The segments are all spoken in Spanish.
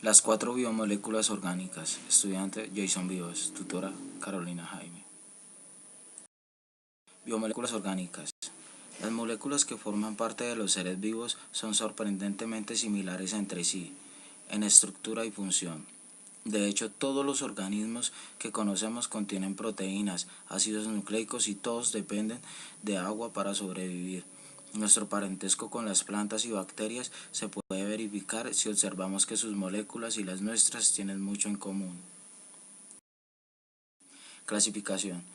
Las 4 biomoléculas orgánicas. Estudiante Jason Vivas, tutora Carolina Jaime. Biomoléculas orgánicas. Las moléculas que forman parte de los seres vivos son sorprendentemente similares entre sí, en estructura y función. De hecho, todos los organismos que conocemos contienen proteínas, ácidos nucleicos y todos dependen de agua para sobrevivir. Nuestro parentesco con las plantas y bacterias se puede verificar si observamos que sus moléculas y las nuestras tienen mucho en común. Clasificación.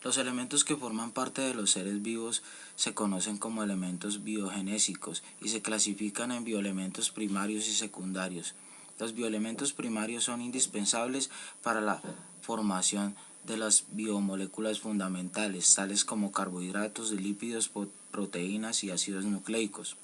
Los elementos que forman parte de los seres vivos se conocen como elementos biogenésicos y se clasifican en bioelementos primarios y secundarios. Los bioelementos primarios son indispensables para la formación de las biomoléculas fundamentales, tales como carbohidratos, lípidos, proteínas y ácidos nucleicos.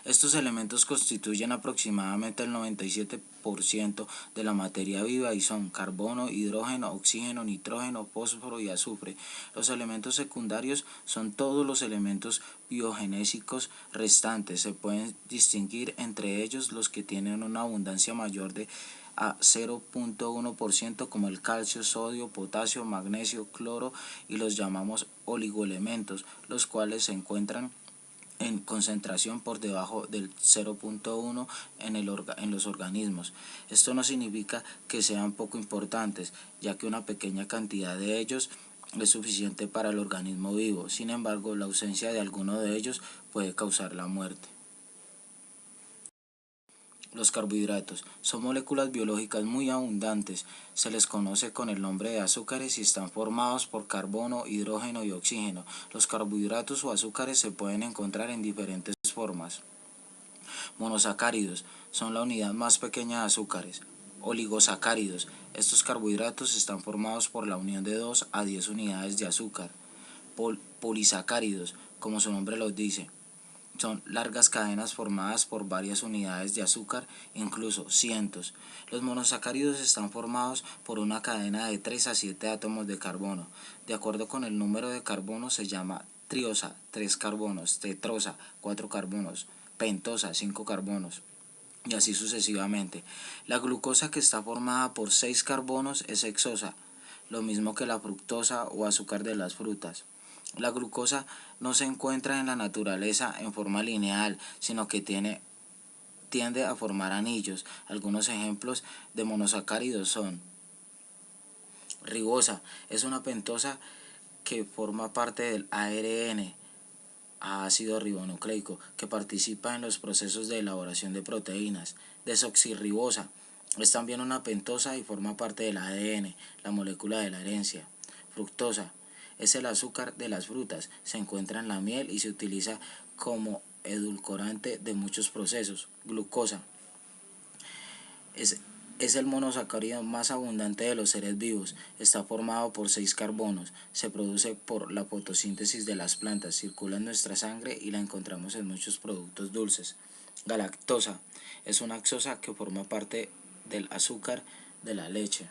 Estos elementos constituyen aproximadamente el 97% de la materia viva y son carbono, hidrógeno, oxígeno, nitrógeno, fósforo y azufre. Los elementos secundarios son todos los elementos biogenésicos restantes. Se pueden distinguir entre ellos los que tienen una abundancia mayor de a 0.1% como el calcio, sodio, potasio, magnesio, cloro y los llamamos oligoelementos, los cuales se encuentran en concentración por debajo del 0.1 en los organismos. Esto no significa que sean poco importantes, ya que una pequeña cantidad de ellos es suficiente para el organismo vivo. Sin embargo, la ausencia de alguno de ellos puede causar la muerte. Los carbohidratos son moléculas biológicas muy abundantes, se les conoce con el nombre de azúcares y están formados por carbono, hidrógeno y oxígeno. Los carbohidratos o azúcares se pueden encontrar en diferentes formas. Monosacáridos son la unidad más pequeña de azúcares. Oligosacáridos, estos carbohidratos están formados por la unión de 2 a 10 unidades de azúcar. Polisacáridos, como su nombre lo dice, son largas cadenas formadas por varias unidades de azúcar, incluso cientos. Los monosacáridos están formados por una cadena de 3 a 7 átomos de carbono. De acuerdo con el número de carbono se llama triosa, 3 carbonos, tetrosa, 4 carbonos, pentosa, 5 carbonos, y así sucesivamente. La glucosa, que está formada por 6 carbonos, es hexosa, lo mismo que la fructosa o azúcar de las frutas. La glucosa no se encuentra en la naturaleza en forma lineal, sino que tiende a formar anillos. Algunos ejemplos de monosacáridos son: ribosa es una pentosa que forma parte del ARN, ácido ribonucleico, que participa en los procesos de elaboración de proteínas. Desoxirribosa es también una pentosa y forma parte del ADN, la molécula de la herencia. Fructosa es el azúcar de las frutas, se encuentra en la miel y se utiliza como edulcorante de muchos procesos. Glucosa es el monosacárido más abundante de los seres vivos. Está formado por 6 carbonos. Se produce por la fotosíntesis de las plantas, circula en nuestra sangre y la encontramos en muchos productos dulces. Galactosa es una hexosa que forma parte del azúcar de la leche.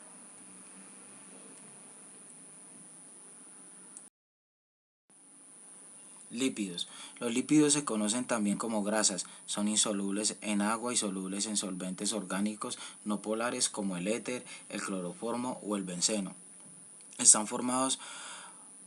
Lípidos. Los lípidos se conocen también como grasas, son insolubles en agua y solubles en solventes orgánicos no polares como el éter, el cloroformo o el benceno. Están formados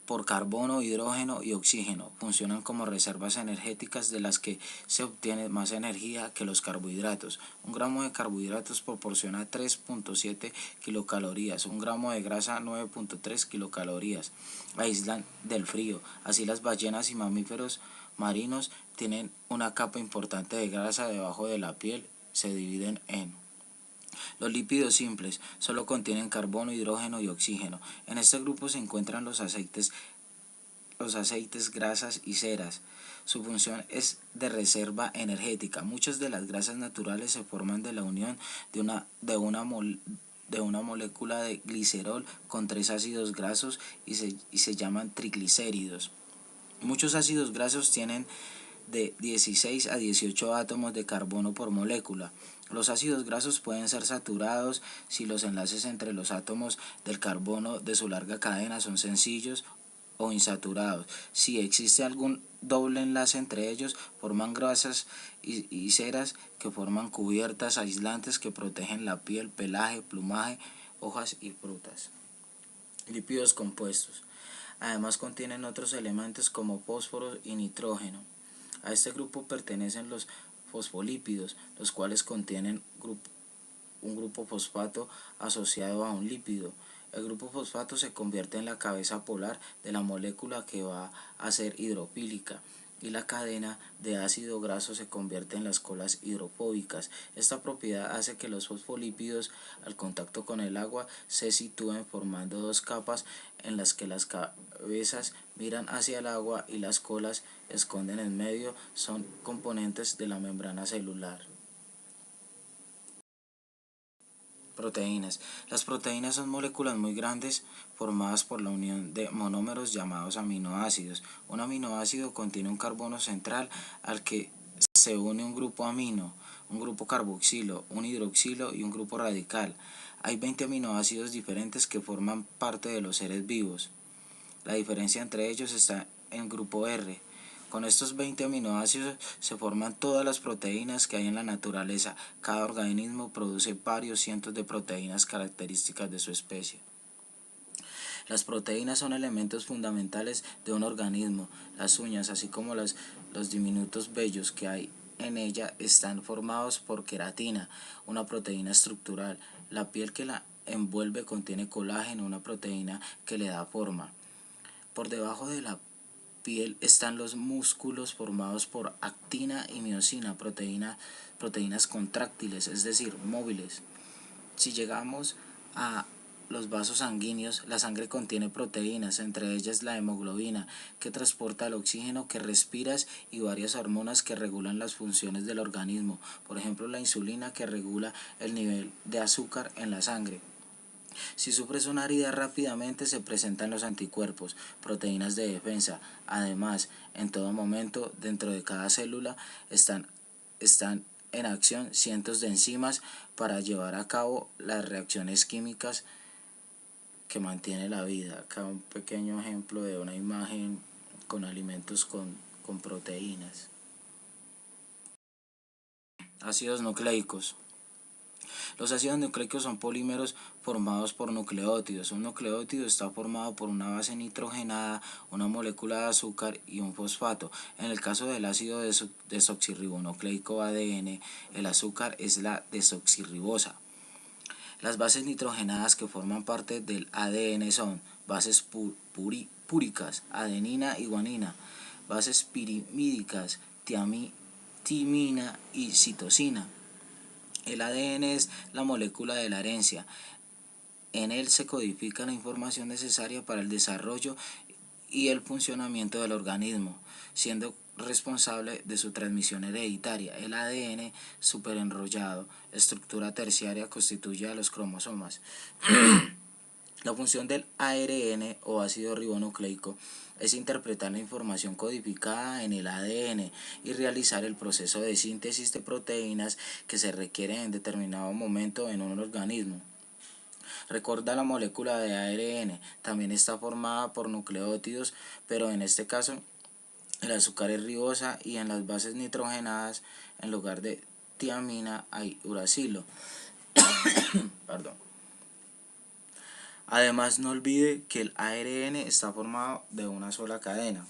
por carbono, hidrógeno y oxígeno. Funcionan como reservas energéticas de las que se obtiene más energía que los carbohidratos. Un gramo de carbohidratos proporciona 3.7 kilocalorías, un gramo de grasa 9.3 kilocalorías. Aíslan del frío. Así las ballenas y mamíferos marinos tienen una capa importante de grasa debajo de la piel. Se dividen en: los lípidos simples solo contienen carbono, hidrógeno y oxígeno. En este grupo se encuentran los aceites, grasas y ceras. Su función es de reserva energética. Muchas de las grasas naturales se forman de la unión de una molécula de glicerol con 3 ácidos grasos y se llaman triglicéridos. Muchos ácidos grasos tienen de 16 a 18 átomos de carbono por molécula. Los ácidos grasos pueden ser saturados si los enlaces entre los átomos del carbono de su larga cadena son sencillos, o insaturados si existe algún doble enlace entre ellos forman grasas y ceras que forman cubiertas aislantes que protegen la piel, pelaje, plumaje, hojas y frutas. Lípidos compuestos. Además contienen otros elementos como fósforo y nitrógeno. A este grupo pertenecen los fosfolípidos, los cuales contienen un grupo fosfato asociado a un lípido. El grupo fosfato se convierte en la cabeza polar de la molécula que va a ser hidrofílica y la cadena de ácido graso se convierte en las colas hidrofóbicas. Esta propiedad hace que los fosfolípidos al contacto con el agua se sitúen formando dos capas en las que las cabezas miran hacia el agua y las colas esconden en medio. Son componentes de la membrana celular. Proteínas. Las proteínas son moléculas muy grandes formadas por la unión de monómeros llamados aminoácidos. Un aminoácido contiene un carbono central al que se une un grupo amino, un grupo carboxilo, un hidroxilo y un grupo radical. Hay 20 aminoácidos diferentes que forman parte de los seres vivos. La diferencia entre ellos está en el grupo R. Con estos 20 aminoácidos se forman todas las proteínas que hay en la naturaleza. Cada organismo produce varios cientos de proteínas características de su especie. Las proteínas son elementos fundamentales de un organismo. Las uñas, así como los diminutos vellos que hay en ella, están formados por queratina, una proteína estructural. La piel que la envuelve contiene colágeno, una proteína que le da forma. Por debajo de la piel están los músculos formados por actina y miosina, proteínas contráctiles, es decir, móviles. Si llegamos a los vasos sanguíneos, la sangre contiene proteínas, entre ellas la hemoglobina, que transporta el oxígeno que respiras y varias hormonas que regulan las funciones del organismo, por ejemplo la insulina que regula el nivel de azúcar en la sangre. Si sufres una herida rápidamente se presentan los anticuerpos, proteínas de defensa. Además, en todo momento, dentro de cada célula están en acción cientos de enzimas para llevar a cabo las reacciones químicas que mantienen la vida. Acá un pequeño ejemplo de una imagen con alimentos con proteínas. Ácidos nucleicos. Los ácidos nucleicos son polímeros formados por nucleótidos. Un nucleótido está formado por una base nitrogenada, una molécula de azúcar y un fosfato. En el caso del ácido desoxirribonucleico ADN, el azúcar es la desoxirribosa. Las bases nitrogenadas que forman parte del ADN son bases púricas, adenina y guanina, bases pirimídicas, timina y citosina. El ADN es la molécula de la herencia. En él se codifica la información necesaria para el desarrollo y el funcionamiento del organismo, siendo responsable de su transmisión hereditaria. El ADN superenrollado, estructura terciaria, constituye a los cromosomas. La función del ARN o ácido ribonucleico es interpretar la información codificada en el ADN y realizar el proceso de síntesis de proteínas que se requieren en determinado momento en un organismo. Recuerda, la molécula de ARN también está formada por nucleótidos, pero en este caso el azúcar es ribosa y en las bases nitrogenadas en lugar de tiamina hay uracilo. Perdón. Además, no olvide que el ARN está formado de una sola cadena.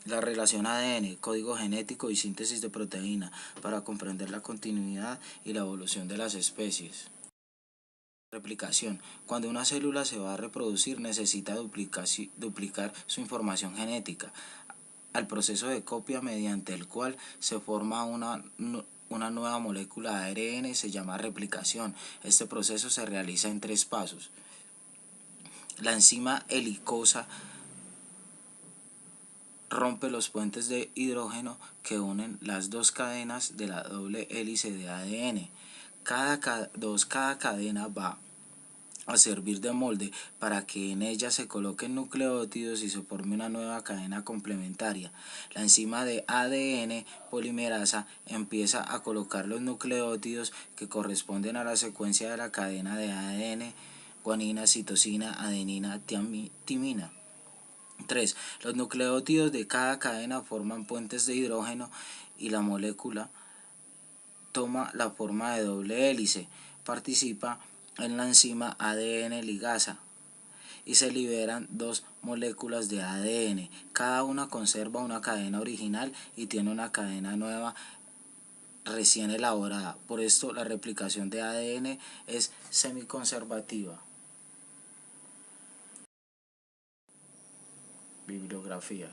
La relación ADN, código genético y síntesis de proteína para comprender la continuidad y la evolución de las especies. Replicación. Cuando una célula se va a reproducir necesita duplicar su información genética. Al proceso de copia mediante el cual se forma una nueva molécula de ARN se llama replicación. Este proceso se realiza en 3 pasos. La enzima helicasa rompe los puentes de hidrógeno que unen las dos cadenas de la doble hélice de ADN. Cada cadena va a servir de molde para que en ella se coloquen nucleótidos y se forme una nueva cadena complementaria. La enzima de ADN polimerasa empieza a colocar los nucleótidos que corresponden a la secuencia de la cadena de ADN, guanina, citosina, adenina, timina. 3. Los nucleótidos de cada cadena forman puentes de hidrógeno y la molécula toma la forma de doble hélice. Participa en la enzima ADN ligasa y se liberan dos moléculas de ADN. Cada una conserva una cadena original y tiene una cadena nueva recién elaborada. Por esto la replicación de ADN es semiconservativa. Bibliografía.